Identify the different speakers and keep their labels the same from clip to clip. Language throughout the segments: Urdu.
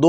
Speaker 1: 2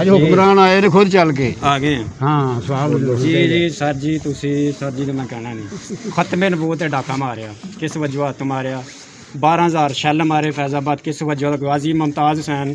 Speaker 2: ਅੱਜ ਹੁਕਮਰਾਨ ਆਏ ਨੇ ਖੁਦ ਚੱਲ ਕੇ
Speaker 3: ਆ ਗਏ
Speaker 2: ਹਾਂ ਸਵਾਲ
Speaker 3: ਜੀ ਸਰ ਜੀ ਤੁਸੀਂ ਸਰ ਜੀ ਦਾ ਮੈਂ ਕਹਿਣਾ ਨਹੀਂ ਖਤਮੇ ਨਬੂਵਤ ਤੇ ਡਾਕਾ ਮਾਰਿਆ ਕਿਸ ਵਜੂਹਾਤ ਤੋਂ ਮਾਰਿਆ 12000 ਸ਼ੈਲ ਮਾਰੇ ਫੈਜ਼ਾਬਾਦ ਕਿਸ ਵਜੂਹਾਤ ਗਵਾਜ਼ੀ ਮੁਮਤਾਜ਼ ਹੁਸੈਨ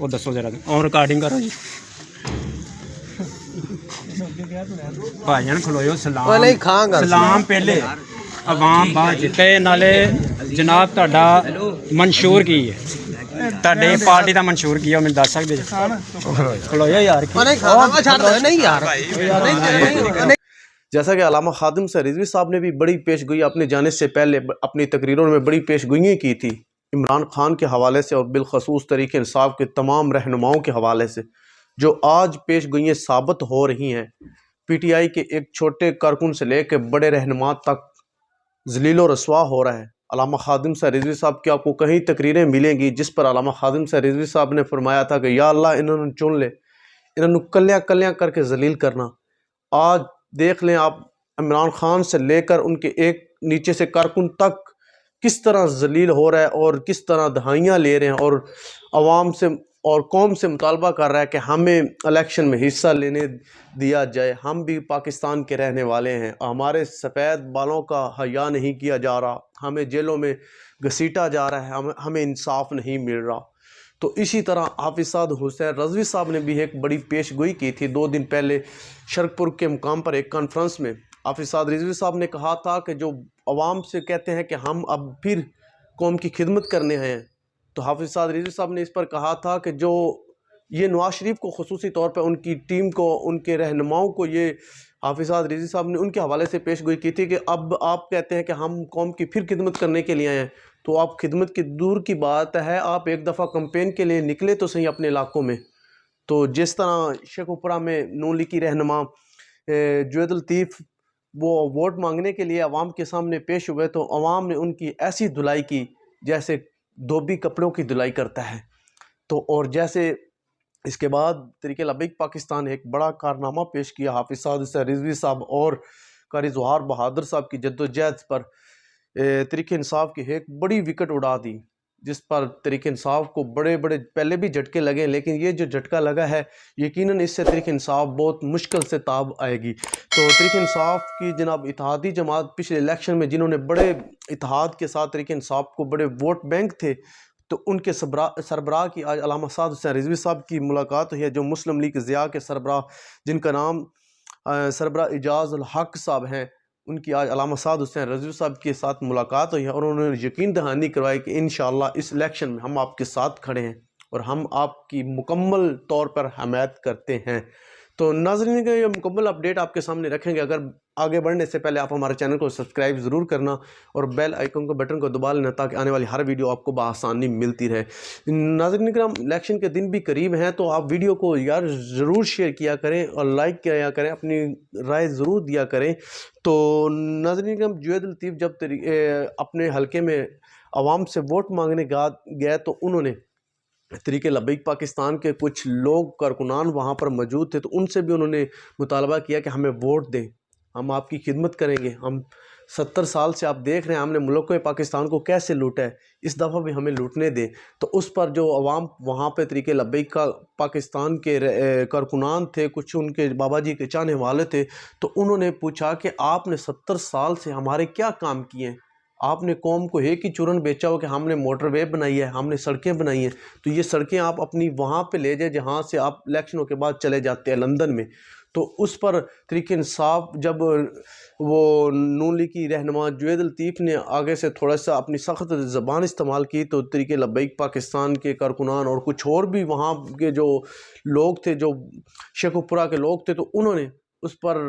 Speaker 3: ਉਹ ਦੱਸੋ ਜਰਾ ਔਰ ਰਿਕਾਰਡਿੰਗ ਕਰੋ ਜੀ ਭਾਈਆਂ ਖਲੋਇਓ ਸਲਾਮ ਪਹਿਲੇ عوام بعد جتے نالے جناب تہاڈا منشور کی ہے تہاڈی پارٹی دا منشور کی ہے میں دس سکدے کھلویا یار
Speaker 1: جیسا کہ علامہ خادم سے رضوی صاحب نے بھی بڑی پیشگوئی اپنی جانب سے پہلے اپنی تقریروں میں بڑی پیشگوئیاں کی تھی عمران خان کے حوالے سے اور بالخصوص تحریک انصاف کے تمام رہنماؤں کے حوالے سے، جو آج پیشگوئیاں ثابت ہو رہی ہیں۔ پی ٹی آئی کے ایک چھوٹے کارکن سے لے کے بڑے رہنما تک ذلیل و رسوا ہو رہا ہے۔ علامہ خادم سے رضوی صاحب کی آپ کو کہیں تقریریں ملیں گی جس پر علامہ خادم سے رضوی صاحب نے فرمایا تھا کہ یا اللہ انہوں نے چن لے، انہوں نے کلیاں کلیاں کر کے ذلیل کرنا۔ آج دیکھ لیں آپ عمران خان سے لے کر ان کے ایک نیچے سے کارکن تک کس طرح ذلیل ہو رہا ہے اور کس طرح دہائیاں لے رہے ہیں، اور عوام سے اور قوم سے مطالبہ کر رہا ہے کہ ہمیں الیکشن میں حصہ لینے دیا جائے، ہم بھی پاکستان کے رہنے والے ہیں، ہمارے سفید بالوں کا حیا نہیں کیا جا رہا، ہمیں جیلوں میں گھسیٹا جا رہا ہے، ہمیں انصاف نہیں مل رہا۔ تو اسی طرح حافظ سعد حسین رضوی صاحب نے بھی ایک بڑی پیشگوئی کی تھی 2 دن پہلے شرک پور کے مقام پر ایک کانفرنس میں۔ حافظ سعد رضوی صاحب نے کہا تھا کہ جو عوام سے کہتے ہیں کہ ہم اب پھر قوم کی خدمت کرنے ہیں، تو حافظ سعد رضوی صاحب نے اس پر کہا تھا کہ جو یہ نواز شریف کو خصوصی طور پہ ان کی ٹیم کو، ان کے رہنماؤں کو، یہ حافظ سعد رضوی صاحب نے ان کے حوالے سے پیش گوئی کی تھی کہ اب آپ کہتے ہیں کہ ہم قوم کی پھر خدمت کرنے کے لیے آئے ہیں، تو آپ خدمت کی دور کی بات ہے، آپ ایک دفعہ کمپین کے لیے نکلے تو صحیح اپنے علاقوں میں۔ تو جس طرح شیخ اپرا میں نون لیگ کی رہنما جوید الطیف وہ ووٹ مانگنے کے لیے عوام کے سامنے پیش ہوئے تو عوام نے ان کی ایسی دھلائی کی جیسے دھوبی کپڑوں کی دھلائی کرتا ہے۔ تو اور جیسے اس کے بعد تحریک لبیک پاکستان نے ایک بڑا کارنامہ پیش کیا، حافظ سعد حسین رضوی صاحب اور قاری ظہار بہادر صاحب کی جدوجہد پر تحریک انصاف کی ایک بڑی وکٹ اڑا دی، جس پر تحریک انصاف کو بڑے بڑے پہلے بھی جھٹکے لگے، لیکن یہ جو جھٹکا لگا ہے یقیناً اس سے تحریک انصاف بہت مشکل سے تاب آئے گی۔ تو تحریک انصاف کی جناب اتحادی جماعت پچھلے الیکشن میں جنہوں نے بڑے اتحاد کے ساتھ تحریک انصاف کو بڑے ووٹ بینک تھے، تو ان کے سربراہ کی آج علامہ سعد حسین رضوی صاحب کی ملاقات ہوئی ہے، جو مسلم لیگ ضیاء کے سربراہ جن کا نام سربراہ اعجاز الحق صاحب ہیں، ان کی آج علامہ سعد حسین رضوی صاحب کے ساتھ ملاقات ہوئی ہے اور انہوں نے یقین دہانی کروائی کہ انشاءاللہ اس الیکشن میں ہم آپ کے ساتھ کھڑے ہیں اور ہم آپ کی مکمل طور پر حمایت کرتے ہیں۔ تو ناظرین کا یہ مکمل اپڈیٹ آپ کے سامنے رکھیں گے۔ اگر آگے بڑھنے سے پہلے آپ ہمارے چینل کو سبسکرائب ضرور کرنا اور بیل آئیکن کو بٹن کو دبا لینا تاکہ آنے والی ہر ویڈیو آپ کو بآسانی ملتی رہے۔ ناظرین کرام، الیکشن کے دن بھی قریب ہیں تو آپ ویڈیو کو یار ضرور شیئر کیا کریں اور لائک کیا کریں، اپنی رائے ضرور دیا کریں۔ تو ناظرین کرام، جوید الطیف جب اپنے حلقے میں عوام سے ووٹ مانگنے گئے تو انہوں نے تحریک لبیک پاکستان کے کچھ لوگ کارکنان وہاں پر موجود تھے، تو ان سے بھی انہوں نے مطالبہ کیا کہ ہمیں ووٹ دیں، ہم آپ کی خدمت کریں گے، ہم 70 سال سے آپ دیکھ رہے ہیں ہم نے ملک پاکستان کو کیسے لوٹا ہے، اس دفعہ بھی ہمیں لوٹنے دیں۔ تو اس پر جو عوام وہاں پہ تحریک لبیک کا پاکستان کے کارکنان تھے، کچھ ان کے بابا جی کے چاہنے والے تھے، تو انہوں نے پوچھا کہ آپ نے 70 سال سے ہمارے کیا کام کیے ہیں؟ آپ نے قوم کو ایک ہی چورن بیچا ہو کہ ہم نے موٹر وے بنائی ہے، ہم نے سڑکیں بنائی ہیں، تو یہ سڑکیں آپ اپنی وہاں پہ لے جائیں جہاں سے آپ الیکشنوں کے بعد چلے جاتے ہیں، لندن میں۔ تو اس پر تحریک انصاف جب وہ نون لیگ کی رہنما جوید الطیف نے آگے سے تھوڑا سا اپنی سخت زبان استعمال کی تو تحریک لبیک پاکستان کے کارکنان اور کچھ اور بھی وہاں کے جو لوگ تھے، جو شیخ اپرا کے لوگ تھے، تو انہوں نے اس پر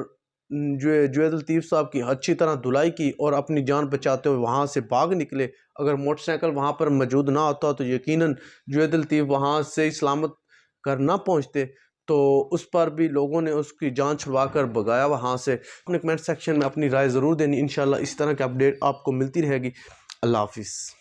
Speaker 1: جوید الطیف صاحب کی اچھی طرح دھلائی کی اور اپنی جان بچاتے ہوئے وہاں سے بھاگ نکلے۔ اگر موٹر سائیکل وہاں پر موجود نہ ہوتا تو یقیناً جوید الطیف وہاں سے سلامت کر نہ پہنچتے۔ تو اس پر بھی لوگوں نے اس کی جان چھڑوا کر بھگایا وہاں سے. اپنے کمنٹ سیکشن میں اپنی رائے ضرور دینی. انشاءاللہ اس طرح کے اپڈیٹ آپ کو ملتی رہے گی. اللہ حافظ.